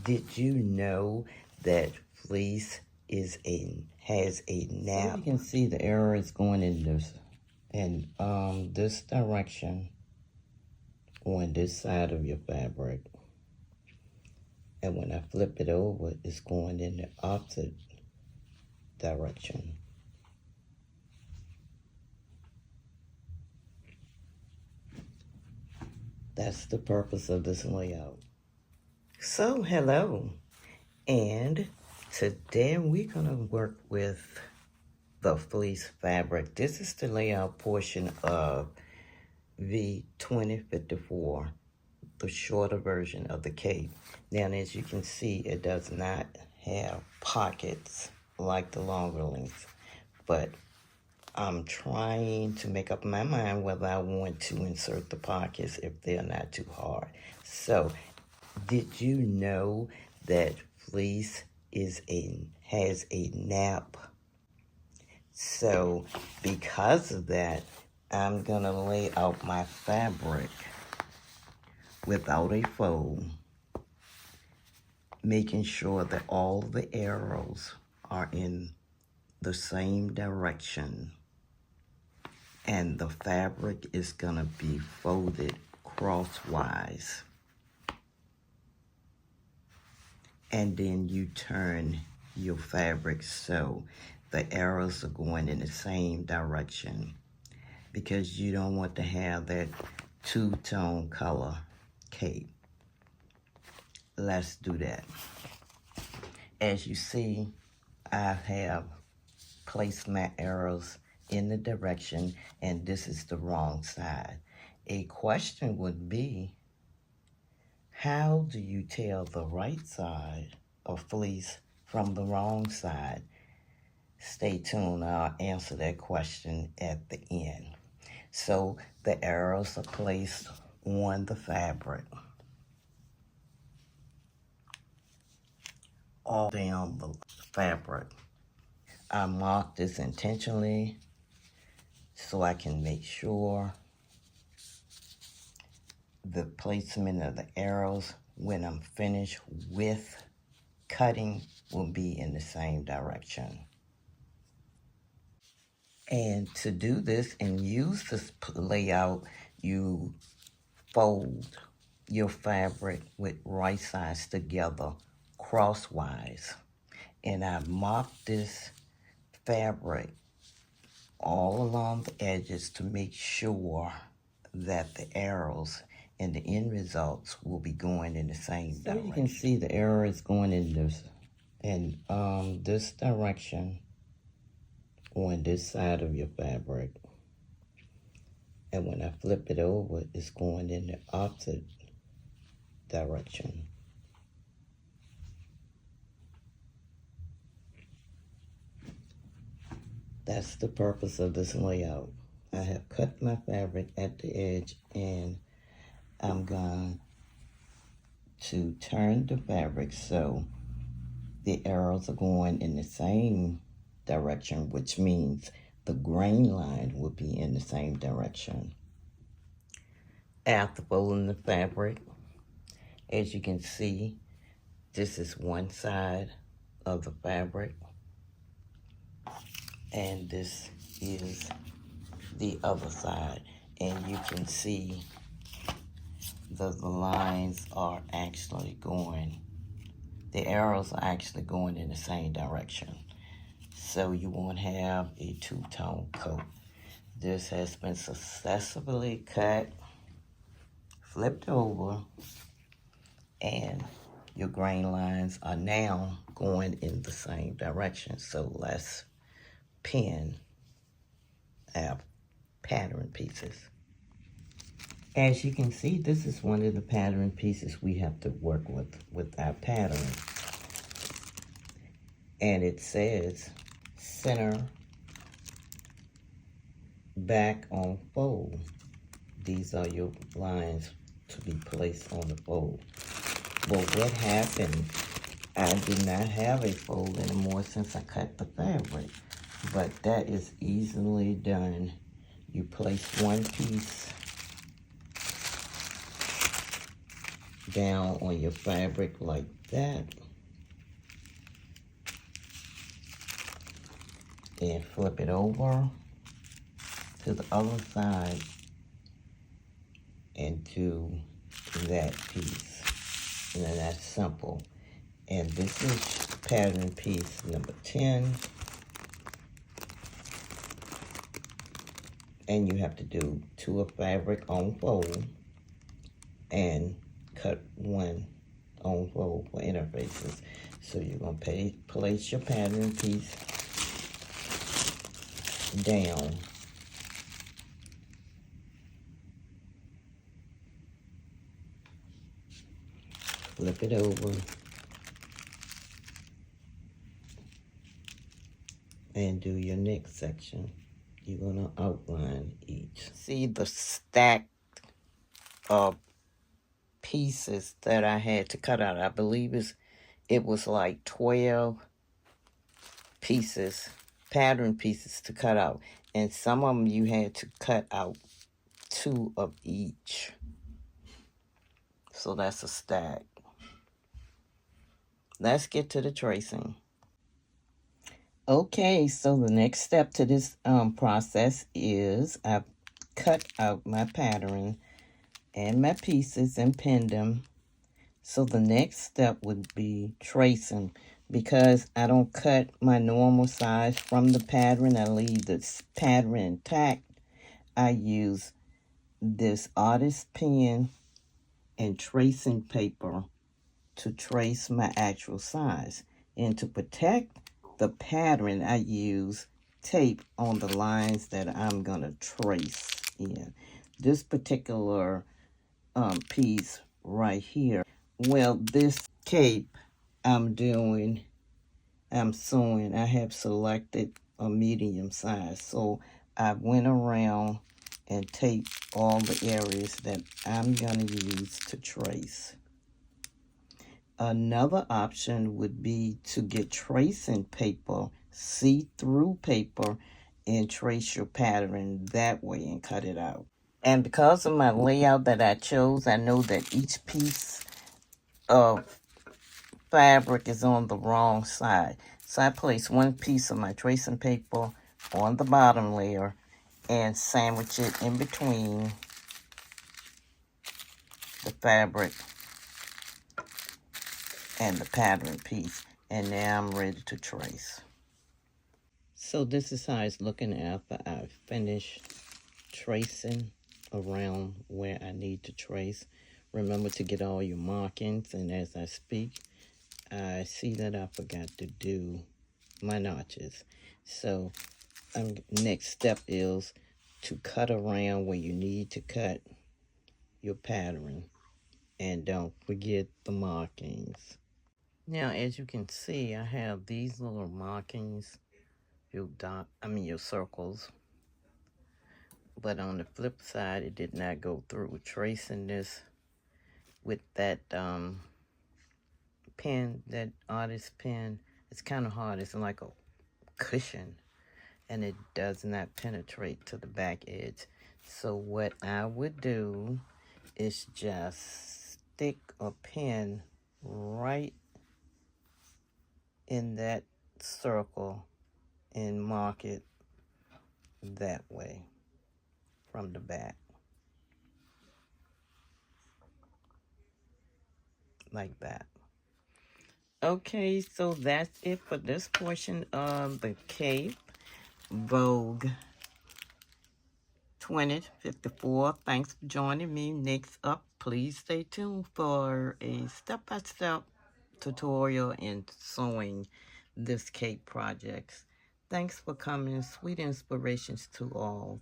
Did you know that fleece has a nap? So you can see the arrow is going in this direction on this side of your fabric. And when I flip it over, it's going in the opposite direction. That's the purpose of this layout. So, hello. And today we're going to work with the fleece fabric. This is the layout portion of the 2054, the shorter version of the cape. Now, as you can see, it does not have pockets like the longer lengths, but I'm trying to make up my mind whether I want to insert the pockets if they're not too hard. So, did you know that fleece has a nap? So, because of that, I'm gonna lay out my fabric without a fold, making sure that all the arrows are in the same direction. And the fabric is gonna be folded crosswise. And then you turn your fabric so the arrows are going in the same direction, because you don't want to have that two-tone color cape. Let's do that. As you see, I have placed my arrows in the direction, and this is the wrong side. A question would be, how do you tell the right side of fleece from the wrong side? Stay tuned, I'll answer that question at the end. So the arrows are placed on the fabric, all down the fabric. I marked this intentionally so I can make sure the placement of the arrows when I'm finished with cutting will be in the same direction. And to do this and use this layout, you fold your fabric with right sides together crosswise. And I marked this fabric all along the edges to make sure that the arrows and the end results will be going in the same direction. So you can see the arrow is going in this direction on this side of your fabric. And when I flip it over, it's going in the opposite direction. That's the purpose of this layout. I have cut my fabric at the edge, and I'm going to turn the fabric so the arrows are going in the same direction, which means the grain line will be in the same direction. After folding the fabric, as you can see, this is one side of the fabric, and this is the other side. And you can see the lines are actually going, the arrows are actually going in the same direction. So you won't have a two-tone coat. This has been successfully cut, flipped over, and your grain lines are now going in the same direction. So let's pin our pattern pieces. As you can see, this is one of the pattern pieces we have to work with our pattern. And it says center, back on fold. These are your lines to be placed on the fold. Well, what happened, I do not have a fold anymore since I cut the fabric, but that is easily done. You place one piece down on your fabric like that and flip it over to the other side and do that piece. And then that's simple. And this is pattern piece number 10. And you have to do 2 of fabric on fold and cut 1 on fold for interfaces. So you're going to place your pattern piece down. Flip it over. And do your next section. You're going to outline each. See the stack of pieces that I had to cut out. I believe it was like 12 pieces, pattern pieces to cut out. And some of them you had to cut out 2 of each. So that's a stack. Let's get to the tracing. Okay, so the next step to this process is I've cut out my pattern and my pieces and pinned them. So the next step would be tracing. Because I don't cut my normal size from the pattern, I leave the pattern intact. I use this artist pen and tracing paper to trace my actual size. And to protect the pattern, I use tape on the lines that I'm going to trace in. This particular piece right here, well, this cape I'm sewing, I have selected a medium size. So I went around and taped all the areas that I'm going to use to trace. Another option would be to get tracing paper, see-through paper, and trace your pattern that way and cut it out. And because of my layout that I chose, I know that each piece of fabric is on the wrong side. So I place 1 piece of my tracing paper on the bottom layer and sandwich it in between the fabric and the pattern piece. And now I'm ready to trace. So this is how it's looking after I finish tracing around where I need to trace. Remember to get all your markings, and as I speak, I see that I forgot to do my notches. So next step is to cut around where you need to cut your pattern, and don't forget the markings. Now, as you can see, I have these little markings, your circles. But on the flip side, it did not go through. Tracing this with that pen, that artist pen, it's kind of hard. It's like a cushion, and it does not penetrate to the back edge. So what I would do is just stick a pen right in that circle and mark it that way from the back, like that. Okay, so that's it for this portion of the Cape Vogue 2054. Thanks for joining me. Next up, please stay tuned for a step-by-step tutorial in sewing this cape project. Thanks for coming. Sweet inspirations to all.